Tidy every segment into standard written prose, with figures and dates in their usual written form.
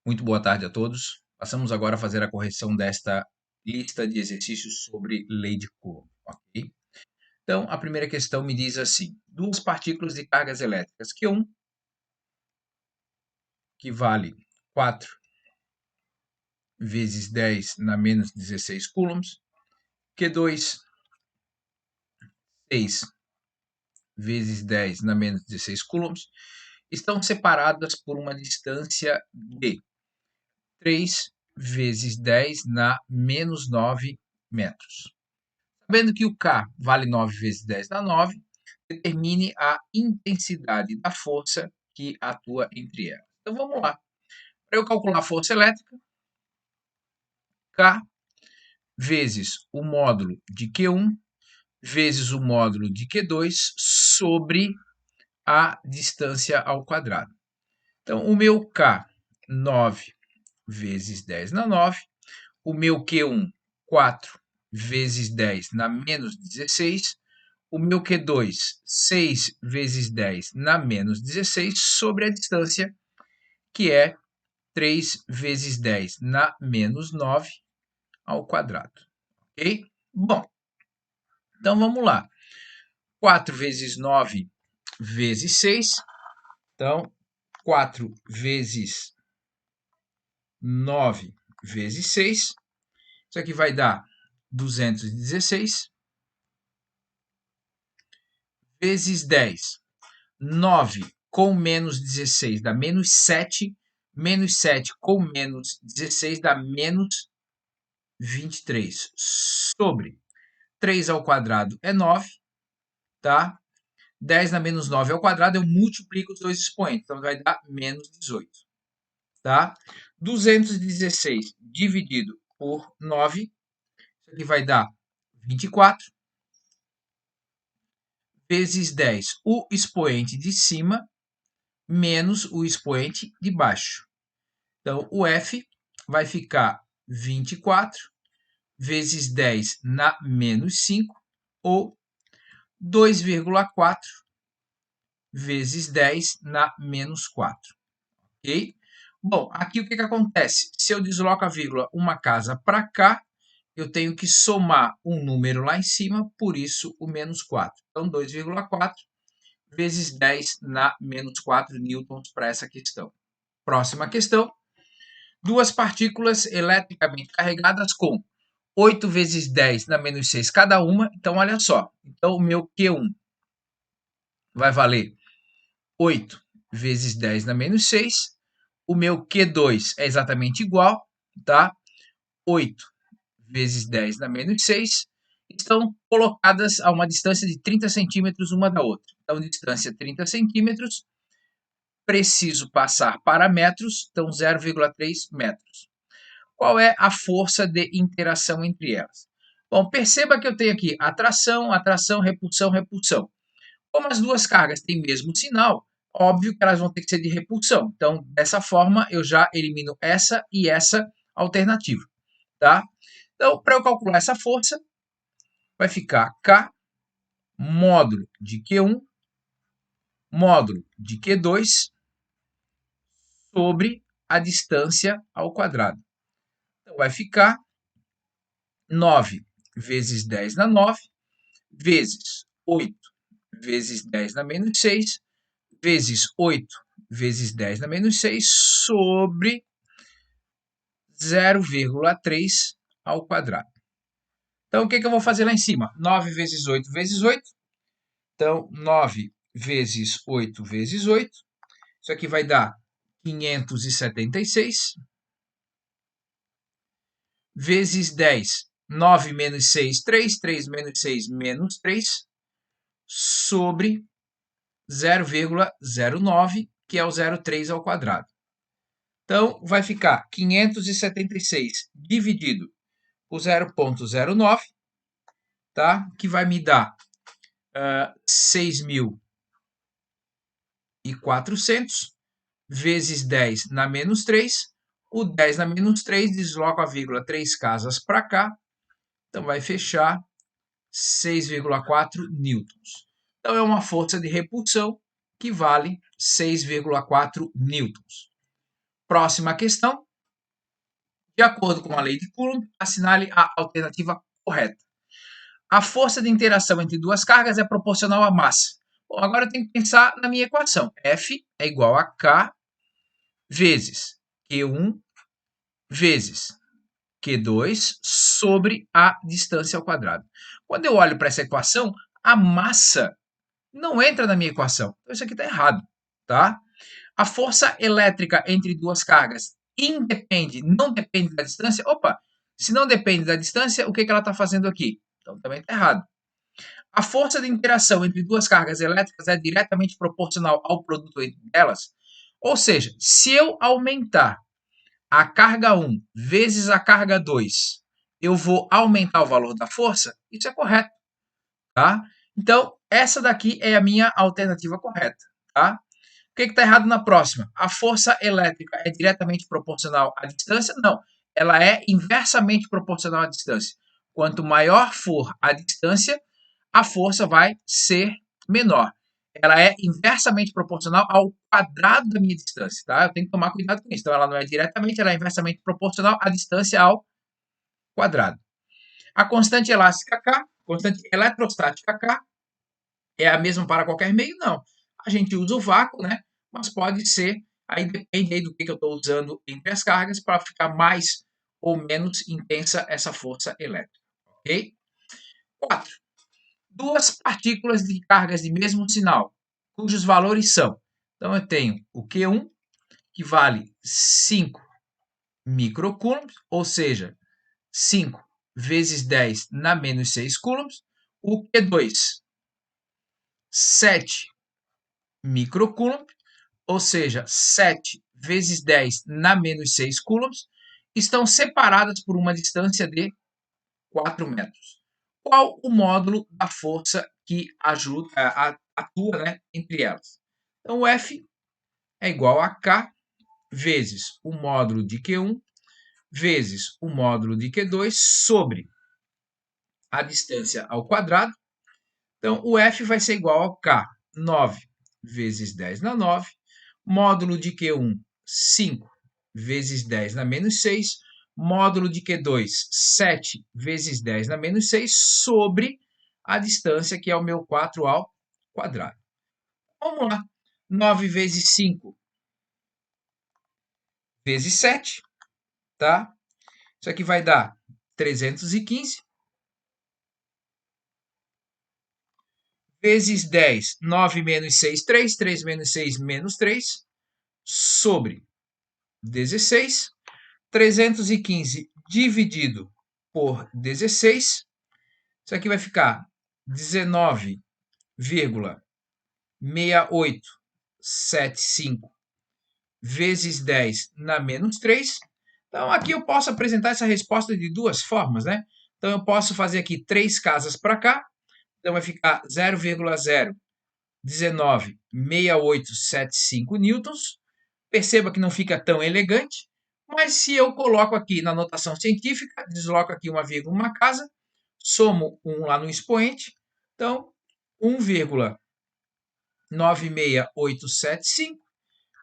Muito boa tarde a todos. Passamos agora a fazer a correção desta lista de exercícios sobre lei de Coulomb, ok? Então, a primeira questão me diz assim: duas partículas de cargas elétricas Q1, que vale 4 vezes 10 na menos 16 coulombs, Q2, 6 vezes 10 na menos 16 coulombs, estão separadas por uma distância de 3 vezes 10 na menos 9 metros. Sabendo que o K vale 9 vezes 10 na 9, determine a intensidade da força que atua entre elas. Então vamos lá. Para eu calcular a força elétrica, K vezes o módulo de Q1 vezes o módulo de Q2 sobre a distância ao quadrado. Então, o meu K, 9 vezes 10 na 9, o meu Q1, 4 vezes 10 na menos 16, o meu Q2, 6 vezes 10 na menos 16, sobre a distância, que é 3 vezes 10 na menos 9 ao quadrado. Ok? Bom, então vamos lá. 4 vezes 9 vezes 6. Então, 4 vezes 9 vezes 6. Isso aqui vai dar 216. Vezes 10. 9 com menos 16 dá menos 7. Menos 7 com menos 16 dá menos 23. Sobre 3 ao quadrado é 9, tá? 10 na menos 9 ao quadrado, eu multiplico os dois expoentes, então vai dar menos 18, tá? 216 dividido por 9, isso aqui vai dar 24, vezes 10, o expoente de cima, menos o expoente de baixo. Então, o F vai ficar 24 vezes 10 na menos 5, ou 2,4 vezes 10 na menos 4. Ok? Bom, aqui o que acontece? Se eu desloco a vírgula uma casa para cá, eu tenho que somar um número lá em cima, por isso o menos 4. Então, 2,4 vezes 10 na menos 4 newtons para essa questão. Próxima questão. Duas partículas eletricamente carregadas com 8 vezes 10 na menos 6 cada uma. Então, olha só. Então, o meu Q1 vai valer 8 vezes 10 na menos 6. O meu Q2 é exatamente igual, tá? 8 vezes 10 na menos 6. Estão colocadas a uma distância de 30 centímetros uma da outra. Então, distância 30 centímetros. Preciso passar para metros, então 0,3 metros. Qual é a força de interação entre elas? Bom, perceba que eu tenho aqui atração, atração, repulsão, repulsão. Como as duas cargas têm o mesmo sinal, óbvio que elas vão ter que ser de repulsão. Então, dessa forma, eu já elimino essa e essa alternativa, tá? Então, para eu calcular essa força, vai ficar K módulo de Q1 módulo de Q2 sobre a distância ao quadrado. Então, vai ficar 9 vezes 10 na 9, vezes 8 vezes 10 na menos 6, vezes 8 vezes 10 na menos 6, sobre 0,3 ao quadrado. Então, o que eu vou fazer lá em cima? 9 vezes 8 vezes 8. Então, 9 vezes 8 vezes 8. Isso aqui vai dar 576. Vezes 10. 9 menos 6, 3. 3 menos 6, menos 3. Sobre 0,09, que é o 0,3 ao quadrado. Então, vai ficar 576 dividido por 0,09, tá? Que vai me dar 6.400 vezes 10 na menos 3. O 10 na menos 3, desloco a vírgula 3 casas para cá. Então, vai fechar 6,4 newtons. Então, é uma força de repulsão que vale 6,4 newtons. Próxima questão. De acordo com a lei de Coulomb, assinale a alternativa correta. A força de interação entre duas cargas é proporcional à massa. Bom, agora eu tenho que pensar na minha equação. F é igual a K vezes Q1 vezes Q2 sobre a distância ao quadrado. Quando eu olho para essa equação, a massa não entra na minha equação. Então, isso aqui está errado, tá? A força elétrica entre duas cargas não depende da distância. Opa, se não depende da distância, o que ela está fazendo aqui? Então, também está errado. A força de interação entre duas cargas elétricas é diretamente proporcional ao produto entre elas. Ou seja, se eu aumentar a carga 1 vezes a carga 2, eu vou aumentar o valor da força? Isso é correto, tá? Então, essa daqui é a minha alternativa correta, tá? O que está errado na próxima? A força elétrica é diretamente proporcional à distância? Não, ela é inversamente proporcional à distância. Quanto maior for a distância, a força vai ser menor. Ela é inversamente proporcional ao quadrado da minha distância, tá? Eu tenho que tomar cuidado com isso. Então, ela não é diretamente, ela é inversamente proporcional à distância ao quadrado. A constante elástica K, constante eletrostática K, é a mesma para qualquer meio? Não. A gente usa o vácuo, né? Mas pode ser, aí depende aí do que eu estou usando entre as cargas para ficar mais ou menos intensa essa força elétrica, ok? 4. Duas partículas de cargas de mesmo sinal, cujos valores são. Então, eu tenho o Q1, que vale 5 microcoulombs, ou seja, 5 vezes 10 na menos 6 coulombs. O Q2, 7 microcoulomb, ou seja, 7 vezes 10 na menos 6 coulombs, estão separadas por uma distância de 4 metros. Qual o módulo da força que atua, né, entre elas? Então, o F é igual a K vezes o módulo de Q1 vezes o módulo de Q2 sobre a distância ao quadrado. Então, o F vai ser igual a K, 9 vezes 10 na 9, módulo de Q1, 5 vezes 10 na menos 6, módulo de Q2, 7 vezes 10 na menos 6, sobre a distância, que é o meu 4 ao quadrado. Vamos lá. 9 vezes 5 vezes 7, tá? Isso aqui vai dar 315. Vezes 10, 9 menos 6, 3. 3 menos 6, menos 3. Sobre 16. 315 dividido por 16. Isso aqui vai ficar 19,6875 vezes 10 na menos 3. Então, aqui eu posso apresentar essa resposta de duas formas, né? Então, eu posso fazer aqui 3 casas para cá. Então, vai ficar 0,0196875 newtons. Perceba que não fica tão elegante, mas se eu coloco aqui na notação científica, desloco aqui uma vírgula, uma casa, somo 1 lá no expoente, então 1,96875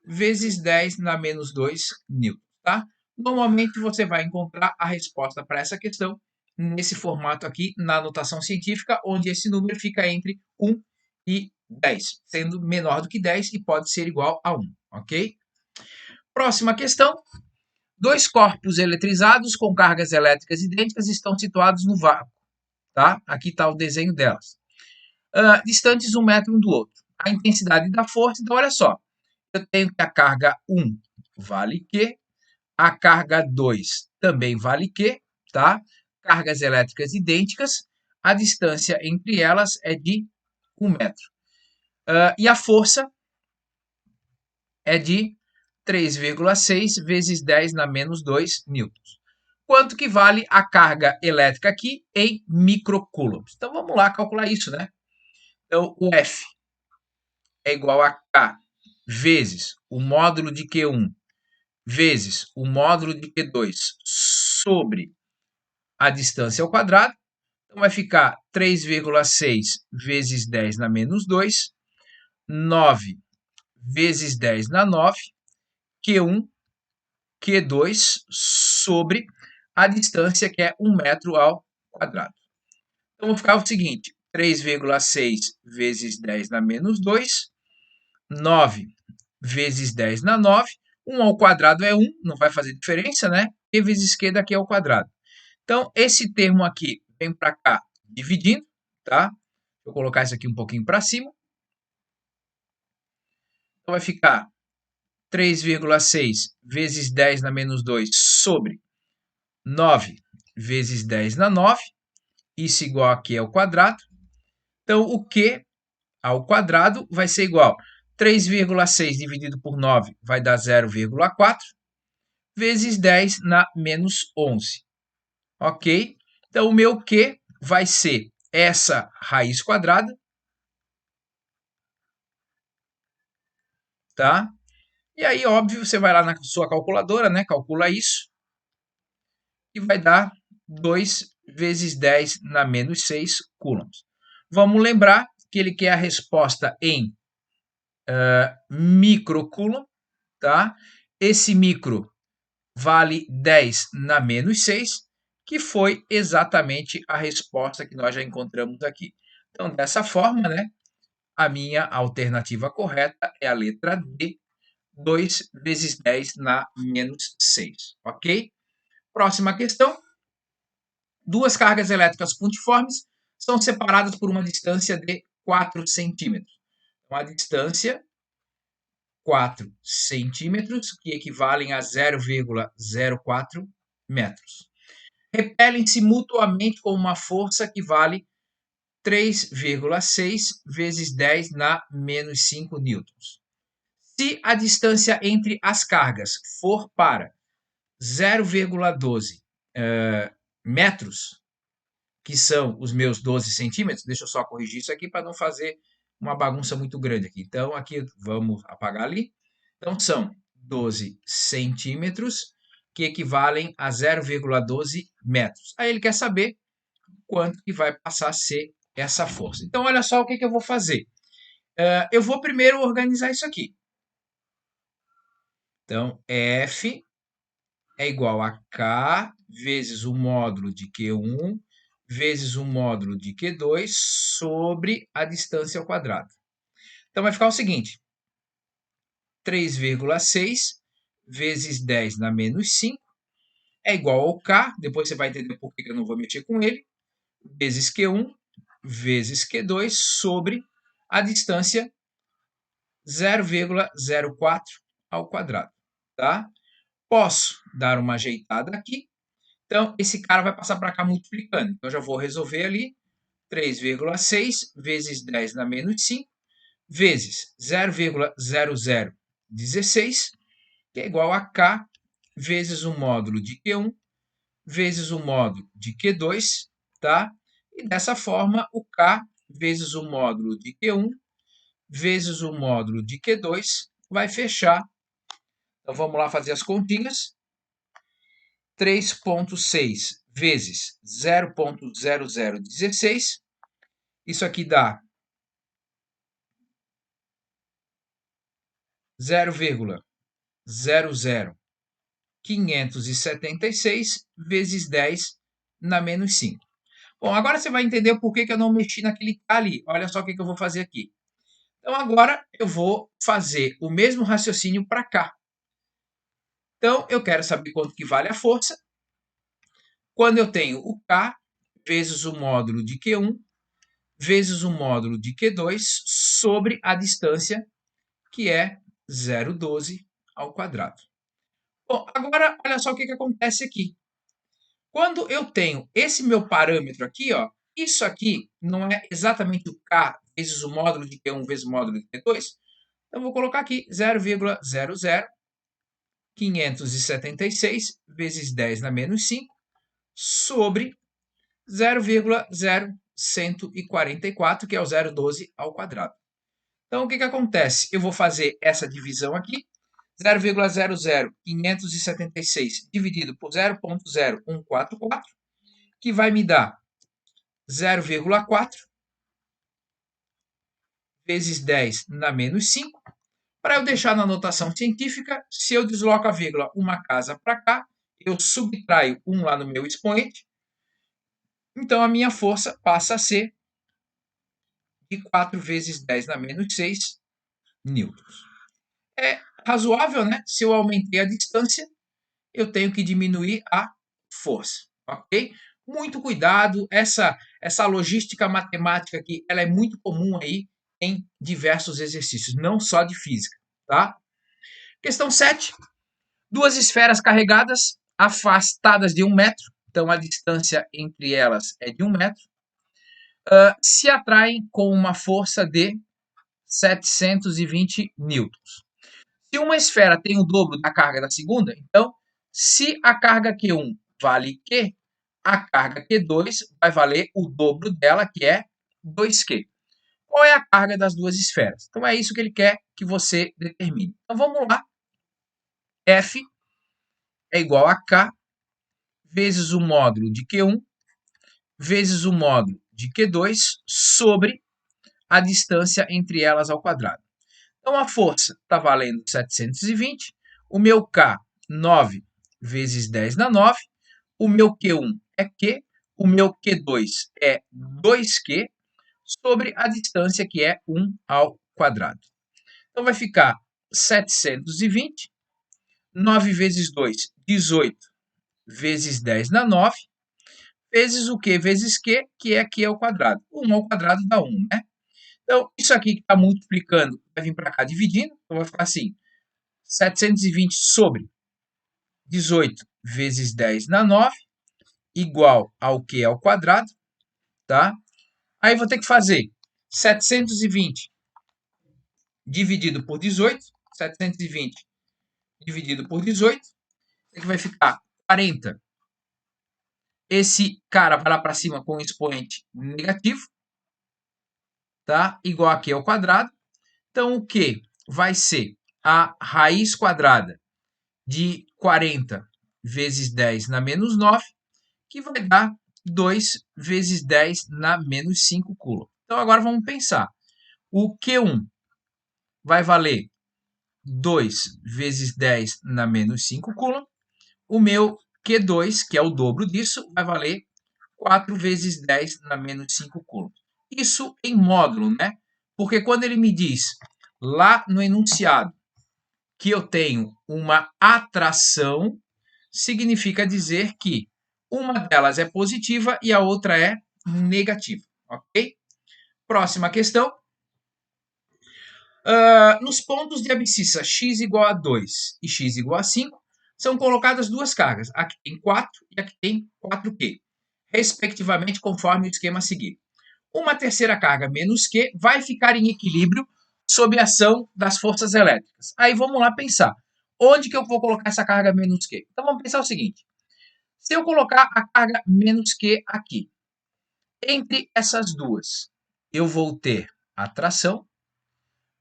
vezes 10 na menos 2 newtons, tá? Normalmente você vai encontrar a resposta para essa questão nesse formato aqui, na notação científica, onde esse número fica entre 1 e 10, sendo menor do que 10 e pode ser igual a 1, ok? Próxima questão. Dois corpos eletrizados com cargas elétricas idênticas estão situados no vácuo, tá? Aqui está o desenho delas. Distantes 1 metro um do outro. A intensidade da força, então olha só. Eu tenho que a carga 1 vale Q, a carga 2 também vale Q, tá? Cargas elétricas idênticas, a distância entre elas é de 1 metro. E a força é de 3,6 vezes 10 na menos 2 newtons. Quanto que vale a carga elétrica aqui em microcoulombs? Então, vamos lá calcular isso, né? Então, o F é igual a K vezes o módulo de Q1 vezes o módulo de Q2 sobre a distância ao quadrado. Então, vai ficar 3,6 vezes 10 na menos 2, 9 vezes 10 na 9, Q1 Q2 sobre a distância, que é 1 metro ao quadrado. Então, vou ficar o seguinte, 3,6 vezes 10 na menos 2, 9 vezes 10 na 9, 1 ao quadrado é 1, não vai fazer diferença, né? E vezes Q daqui ao quadrado. Então, esse termo aqui vem para cá dividindo, tá? Vou colocar isso aqui um pouquinho para cima. Então, vai ficar 3,6 vezes 10 na menos 2 sobre 9 vezes 10 na 9, isso igual a Q ao quadrado. Então, o Q ao quadrado vai ser igual a 3,6 dividido por 9 vai dar 0,4, vezes 10 na menos 11. Ok? Então, o meu Q vai ser essa raiz quadrada, tá? E aí, óbvio, você vai lá na sua calculadora, né? Calcula isso e vai dar 2 vezes 10 na menos 6 coulombs. Vamos lembrar que ele quer a resposta em microcoulomb, tá? Esse micro vale 10 na menos 6, que foi exatamente a resposta que nós já encontramos aqui. Então, dessa forma, né, a minha alternativa correta é a letra D, 2 vezes 10 na menos 6, ok? Próxima questão. Duas cargas elétricas pontiformes são separadas por uma distância de 4 centímetros. Então, a distância 4 centímetros, que equivalem a 0,04 metros. Repelem-se mutuamente com uma força que vale 3,6 vezes 10 na menos 5 newtons. Se a distância entre as cargas for para 0,12 metros, que são os meus 12 centímetros, deixa eu só corrigir isso aqui para não fazer uma bagunça muito grande aqui. Então, aqui vamos apagar ali. Então, são 12 centímetros, que equivalem a 0,12 metros. Aí ele quer saber quanto que vai passar a ser essa força. Então, olha só o que eu vou fazer. Eu vou primeiro organizar isso aqui. Então, F é igual a K vezes o módulo de Q1 vezes o módulo de Q2 sobre a distância ao quadrado. Então, vai ficar o seguinte, 3,6 vezes 10 na menos 5 é igual ao K, depois você vai entender por que eu não vou mexer com ele, vezes Q1 vezes Q2 sobre a distância 0,04 ao quadrado, tá? Posso dar uma ajeitada aqui. Então, esse cara vai passar para cá multiplicando. Então, eu já vou resolver ali 3,6 vezes 10 na menos 5 vezes 0,0016, que é igual a K vezes o módulo de Q1 vezes o módulo de Q2, tá? E dessa forma, o K vezes o módulo de Q1 vezes o módulo de Q2 vai fechar. Então, vamos lá fazer as continhas. 3,6 vezes 0,0016. Isso aqui dá 0,00576 vezes 10 na menos 5. Bom, agora você vai entender por que eu não mexi naquele K ali. Olha só o que eu vou fazer aqui. Então, agora eu vou fazer o mesmo raciocínio para cá. Então, eu quero saber quanto que vale a força. Quando eu tenho o K vezes o módulo de Q1 vezes o módulo de Q2 sobre a distância, que é 0,12 ao quadrado. Bom, agora olha só o que acontece aqui. Quando eu tenho esse meu parâmetro aqui, ó, isso aqui não é exatamente o K vezes o módulo de Q1 vezes o módulo de Q2? Então, eu vou colocar aqui 0,00576 vezes 10 na menos 5 sobre 0,0144, que é o 0,12 ao quadrado. Então, o que acontece? Eu vou fazer essa divisão aqui. 0,00576 dividido por 0,0144, que vai me dar 0,4 vezes 10 na menos 5. Para eu deixar na notação científica, se eu desloco a vírgula uma casa para cá, eu subtraio 1 lá no meu expoente, então a minha força passa a ser de 4 vezes 10 na menos 6 newtons. É razoável, né? Se eu aumentei a distância, eu tenho que diminuir a força, ok? Muito cuidado, essa logística matemática aqui, ela é muito comum aí em diversos exercícios, não só de física, tá? Questão 7. Duas esferas carregadas afastadas de 1 metro, então a distância entre elas é de 1 metro, se atraem com uma força de 720 newtons. Se uma esfera tem o dobro da carga da segunda, então, se a carga Q1 vale Q, a carga Q2 vai valer o dobro dela, que é 2Q. Qual é a carga das duas esferas? Então, é isso que ele quer que você determine. Então, vamos lá. F é igual a K vezes o módulo de Q1 vezes o módulo de Q2 sobre a distância entre elas ao quadrado. Então, a força está valendo 720, o meu K, 9 vezes 10 na 9, o meu Q1 é Q, o meu Q2 é 2Q, sobre a distância que é 1 ao quadrado. Então, vai ficar 720, 9 vezes 2, 18, vezes 10 na 9, vezes o Q vezes Q, que é Q ao quadrado. 1 ao quadrado dá 1, né? Então, isso aqui que está multiplicando vai vir para cá dividindo, então vai ficar assim, 720 sobre 18 vezes 10 na 9, igual ao Q ao quadrado, tá? Aí vou ter que fazer 720 dividido por 18, 720 dividido por 18, que vai ficar 40. Esse cara vai lá para cima com o expoente negativo, tá? Igual a Q ao quadrado. Então, o Q vai ser a raiz quadrada de 40 vezes 10 na menos 9, que vai dar 2 vezes 10 na menos 5 coulomb. Então, agora vamos pensar. O Q1 vai valer 2 vezes 10 na menos 5 coulomb. O meu Q2, que é o dobro disso, vai valer 4 vezes 10 na menos 5 coulomb. Isso em módulo, né? Porque quando ele me diz lá no enunciado que eu tenho uma atração, significa dizer que uma delas é positiva e a outra é negativa, ok? Próxima questão. Nos pontos de abscissa x igual a 2 e x igual a 5, são colocadas duas cargas. Aqui tem 4 e aqui tem 4Q, respectivamente, conforme o esquema a seguir. Uma terceira carga menos Q vai ficar em equilíbrio sob a ação das forças elétricas. Aí vamos lá pensar. Onde que eu vou colocar essa carga menos Q? Então vamos pensar o seguinte. Se eu colocar a carga menos Q aqui, entre essas duas, eu vou ter atração.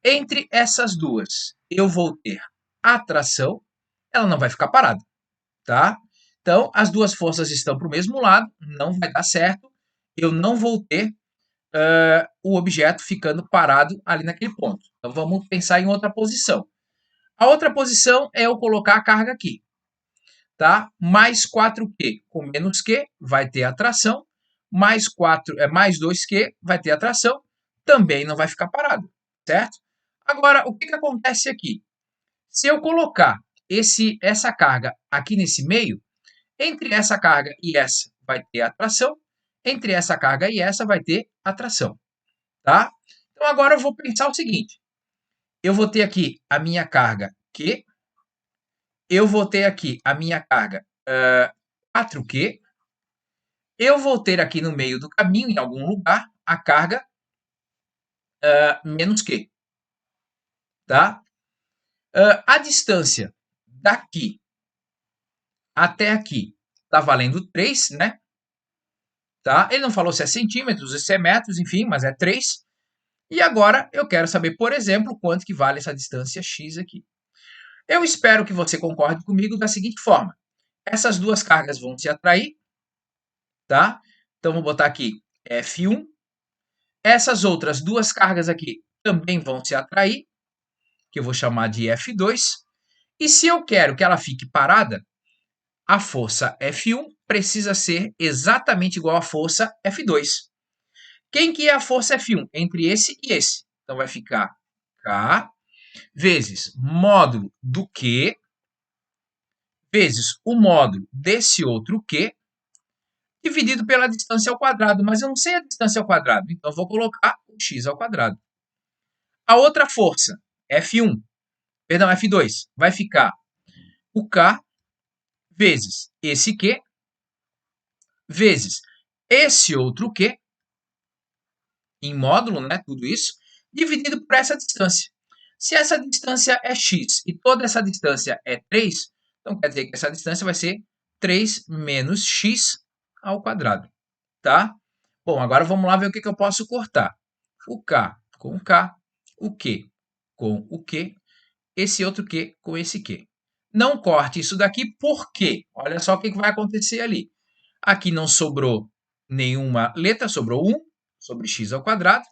Entre essas duas, eu vou ter atração. Ela não vai ficar parada, tá? Então, as duas forças estão para o mesmo lado, não vai dar certo. Eu não vou ter o objeto ficando parado ali naquele ponto. Então, vamos pensar em outra posição. A outra posição é eu colocar a carga aqui, tá? Mais 4Q com menos Q vai ter atração, mais 2Q vai ter atração, também não vai ficar parado, certo? Agora, o que acontece aqui? Se eu colocar essa carga aqui nesse meio, entre essa carga e essa vai ter atração, entre essa carga e essa vai ter atração, tá? Então, agora eu vou pensar o seguinte. Eu vou ter aqui a minha carga Q, eu vou ter aqui a minha carga 4Q, eu vou ter aqui no meio do caminho, em algum lugar, a carga menos Q, tá? A distância daqui até aqui está valendo 3, né? Tá? Ele não falou se é centímetros, se é metros, enfim, mas é 3. E agora eu quero saber, por exemplo, quanto que vale essa distância x aqui. Eu espero que você concorde comigo da seguinte forma. Essas duas cargas vão se atrair, tá? Então, vou botar aqui F1. Essas outras duas cargas aqui também vão se atrair. que eu vou chamar de F2. E se eu quero que ela fique parada, a força F1 precisa ser exatamente igual à força F2. Quem que é a força F1? Entre esse e esse. Então vai ficar K vezes módulo do Q vezes o módulo desse outro Q dividido pela distância ao quadrado, mas eu não sei a distância ao quadrado, então eu vou colocar o x ao quadrado. A outra força, F2, vai ficar o K vezes esse Q vezes esse outro Q, em módulo, né, tudo isso, dividido por essa distância. Se essa distância é x e toda essa distância é 3, então quer dizer que essa distância vai ser 3 menos x ao quadrado, tá? Bom, agora vamos lá ver o que eu posso cortar. O K com o K, o Q com o Q, esse outro Q com esse Q. Não corte isso daqui, por quê? Olha só o que vai acontecer ali. Aqui não sobrou nenhuma letra, sobrou 1 sobre x ao quadrado.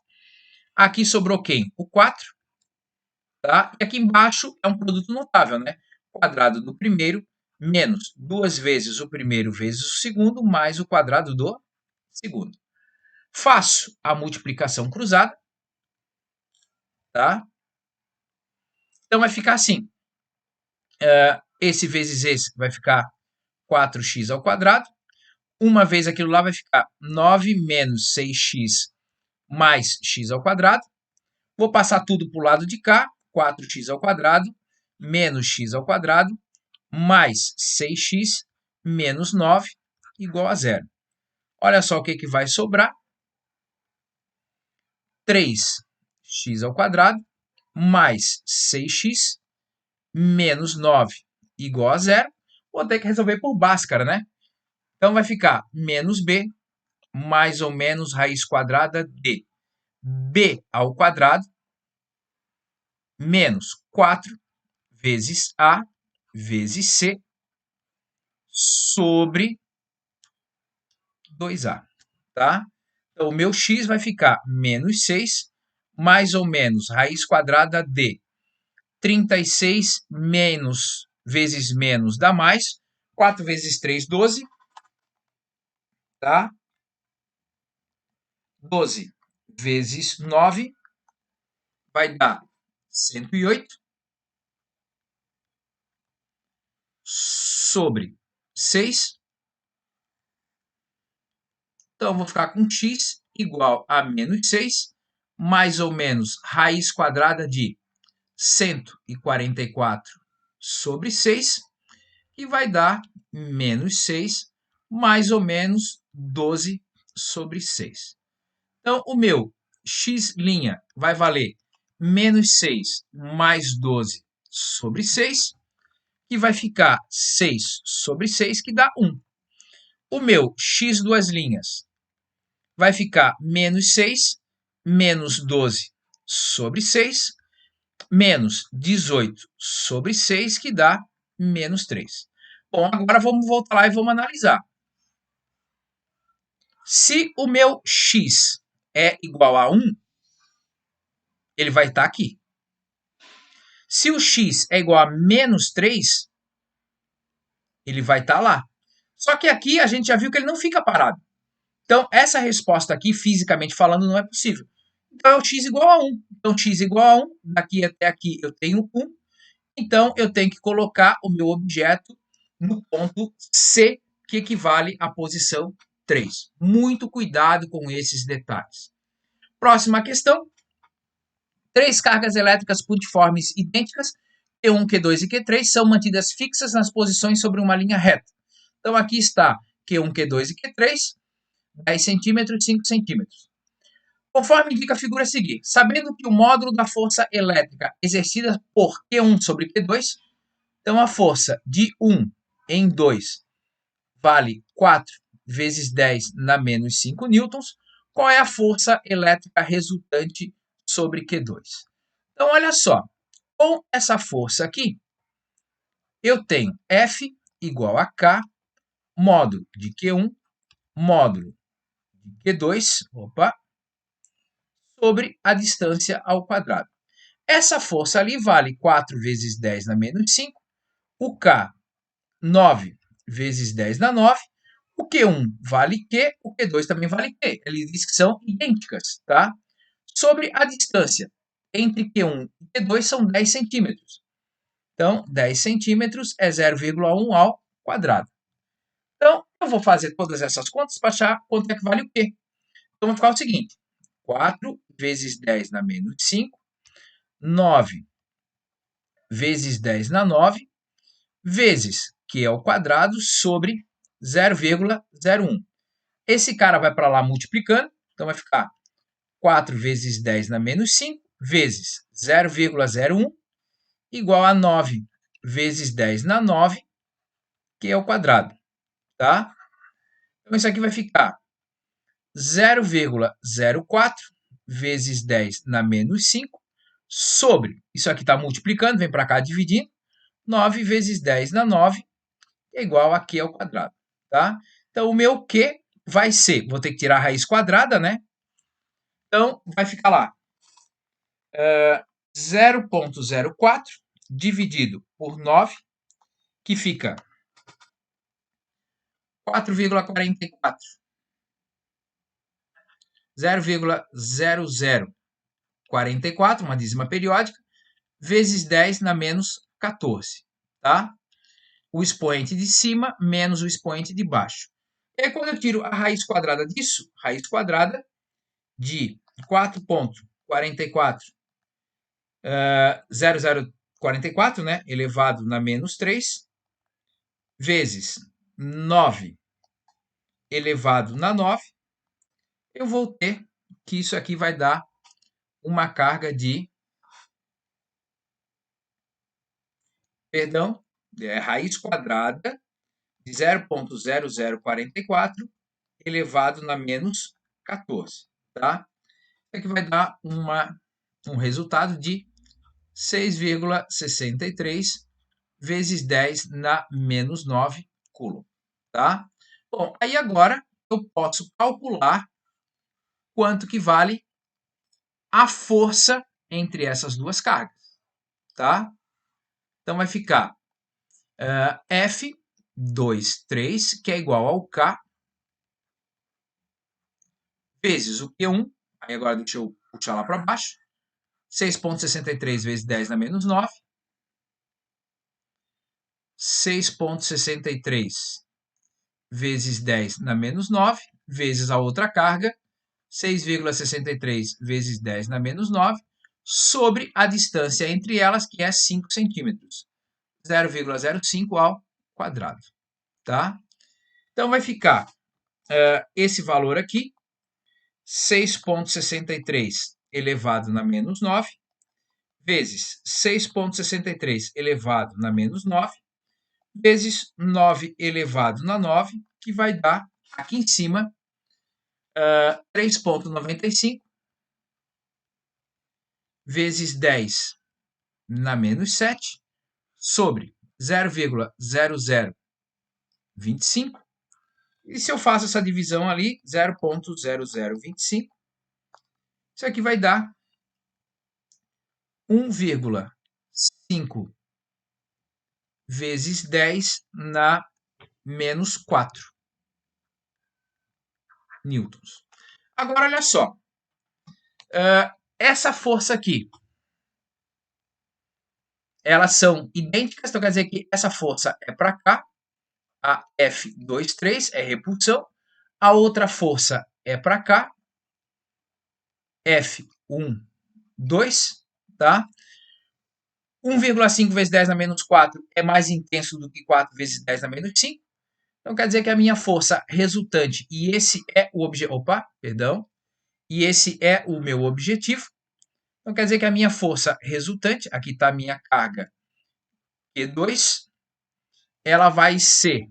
Aqui sobrou quem? O 4. Tá? E aqui embaixo é um produto notável, né? Quadrado do primeiro menos 2 vezes o primeiro vezes o segundo, mais o quadrado do segundo. Faço a multiplicação cruzada, tá? Então vai ficar assim. Esse vezes esse vai ficar 4x ao quadrado. Uma vez aquilo lá vai ficar 9 menos 6x mais x ao quadrado. Vou passar tudo para o lado de cá. 4x ao quadrado menos x ao quadrado mais 6x menos 9 igual a zero. Olha só o que vai sobrar. 3x ao quadrado mais 6x menos 9 igual a zero. Vou ter que resolver por Bhaskara, né? Então vai ficar menos b mais ou menos raiz quadrada de b ao quadrado menos 4 vezes a vezes c sobre 2a, tá? Então, o meu x vai ficar menos 6, mais ou menos raiz quadrada de 36 menos vezes menos dá mais, 4 vezes 3, 12, tá? 12 vezes 9 vai dar 108 sobre 6. Então, eu vou ficar com x igual a menos 6, mais ou menos raiz quadrada de 144 sobre 6, que vai dar menos 6, mais ou menos 12 sobre 6. Então, o meu x' vai valer menos 6 mais 12 sobre 6, que vai ficar 6 sobre 6, que dá 1. O meu x duas linhas vai ficar menos 6 menos 12 sobre 6, menos 18 sobre 6, que dá menos 3. Bom, agora vamos voltar lá e vamos analisar. Se o meu x é igual a 1, ele vai estar aqui. Se o x é igual a menos 3, ele vai estar lá. Só que aqui a gente já viu que ele não fica parado. Então, essa resposta aqui, fisicamente falando, não é possível. Então, é o x igual a 1. Então, x igual a 1, daqui até aqui eu tenho 1. Então, eu tenho que colocar o meu objeto no ponto C, que equivale à posição 3. Muito cuidado com esses detalhes. Próxima questão. 3 cargas elétricas puntiformes idênticas, Q1, Q2 e Q3, são mantidas fixas nas posições sobre uma linha reta. Então, aqui está Q1, Q2 e Q3, 10 centímetros e 5 centímetros. Conforme indica a figura a seguir, sabendo que o módulo da força elétrica exercida por Q1 sobre Q2, então a força de 1 em 2 vale 4 vezes 10 na menos 5 newtons, qual é a força elétrica resultante sobre Q2? Então, olha só, com essa força aqui, eu tenho F igual a K, módulo de Q1, módulo de Q2, sobre a distância ao quadrado. essa força ali vale 4 vezes 10 na menos 5, o K, 9 vezes 10 na 9, o Q1 vale Q, o Q2 também vale Q. Ele diz que são idênticas, tá? Sobre a distância entre Q1 e Q2 são 10 centímetros. Então, 10 centímetros é 0,1 ao quadrado. Então, eu vou fazer todas essas contas para achar quanto é que vale o Q. Então, vai ficar o seguinte, 4 vezes 10 na menos 5, 9 vezes 10 na 9, vezes Q ao quadrado sobre 0,01. Esse cara vai para lá multiplicando, então vai ficar 4 vezes 10 na menos 5, vezes 0,01, igual a 9 vezes 10 na 9, que é o quadrado, tá? Então, isso aqui vai ficar 0,04 vezes 10 na menos 5, sobre, isso aqui está multiplicando, vem para cá dividindo, 9 vezes 10 na 9, é igual a Q ao quadrado, tá? Então, o meu Q vai ser, vou ter que tirar a raiz quadrada, né? Então, vai ficar lá, 0,04 dividido por 9, que fica 4,44. 0,0044, uma dízima periódica, vezes 10 na menos 14, tá? O expoente de cima menos o expoente de baixo. E aí, quando eu tiro a raiz quadrada disso, raiz quadrada de 4,44, 0044, né, elevado na menos 3, vezes 9 elevado na 9, eu vou ter que isso aqui vai dar uma carga de, perdão, raiz quadrada de 0,0044 elevado na menos 14, tá? Isso aqui vai dar um resultado de 6,63 vezes 10 na menos 9 coulomb, tá? Bom, aí agora eu posso calcular quanto que vale a força entre essas duas cargas, tá? Então vai ficar F23, que é igual ao K, vezes o Q1, aí agora deixa eu puxar lá para baixo, 6,63 vezes 10 na menos 9, 6,63 vezes 10 na menos 9, vezes a outra carga, 6,63 vezes 10 na menos 9, sobre a distância entre elas, que é 5 centímetros. 0,05 ao quadrado, tá? Então, vai ficar esse valor aqui, 6,63 elevado na menos 9, vezes 6,63 elevado na menos 9, vezes 9 elevado na 9, que vai dar, aqui em cima, 3,95 vezes 10 na menos 7, sobre 0,0025. E se eu faço essa divisão ali, 0,0025, isso aqui vai dar 1,5 vezes 10 na menos 4 newtons. Agora, olha só. Essa força aqui, elas são idênticas, então quer dizer que essa força é para cá, a F23 é repulsão, a outra força é para cá, F12, tá? 1,5 vezes 10 na menos 4 é mais intenso do que 4 vezes 10 na menos 5. Então quer dizer que a minha força resultante, e esse é o objetivo, e esse é o meu objetivo. Então quer dizer que a minha força resultante, aqui está a minha carga Q2, ela vai ser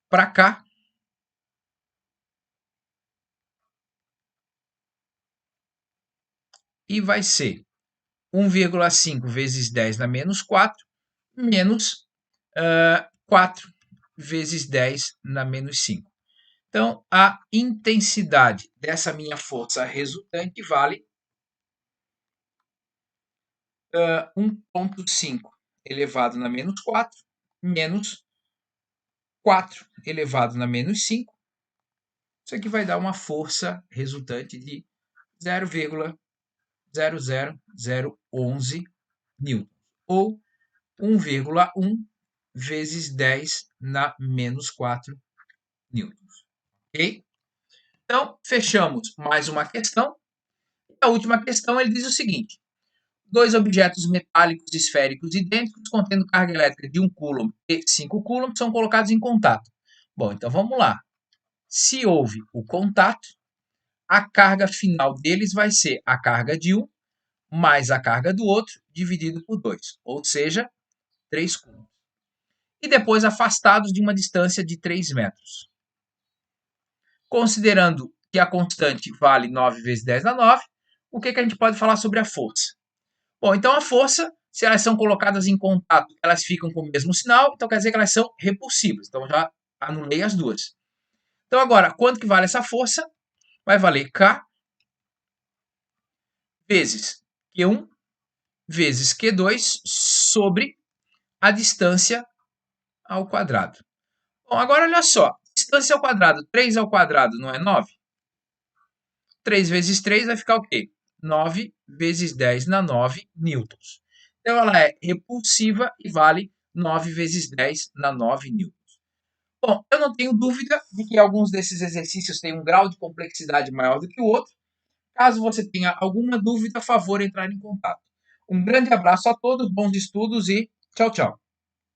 para cá, e vai ser 1,5 vezes 10 na menos 4, menos 4 vezes 10 na menos 5. Então, a intensidade dessa minha força resultante vale 1,5 elevado na menos 4, menos 4 elevado na menos 5. Isso aqui vai dar uma força resultante de 0,00011 newtons, ou 1,1 vezes 10 na menos 4 newtons. Ok? Então, fechamos mais uma questão. A última questão ele diz o seguinte: dois objetos metálicos esféricos idênticos contendo carga elétrica de 1 coulomb e 5 coulombs são colocados em contato. Bom, então vamos lá. Se houve o contato, a carga final deles vai ser a carga de um mais a carga do outro dividido por 2, ou seja, 3 coulombs. E depois afastados de uma distância de 3 metros. Considerando que a constante vale 9 vezes 10 na 9, o que a gente pode falar sobre a força? Bom, então a força, se elas são colocadas em contato, elas ficam com o mesmo sinal, então quer dizer que elas são repulsivas. Então já anulei as duas. Então agora, quanto que vale essa força? Vai valer K vezes Q1 vezes Q2 sobre a distância ao quadrado. Bom, agora olha só. Distância ao quadrado, 3 ao quadrado não é 9? 3 vezes 3 vai ficar o quê? 9 vezes 10 na 9 newtons. Então ela é repulsiva e vale 9 vezes 10 na 9 newtons. Bom, eu não tenho dúvida de que alguns desses exercícios têm um grau de complexidade maior do que o outro. Caso você tenha alguma dúvida, a favor entrar em contato. Um grande abraço a todos, bons estudos e tchau, tchau.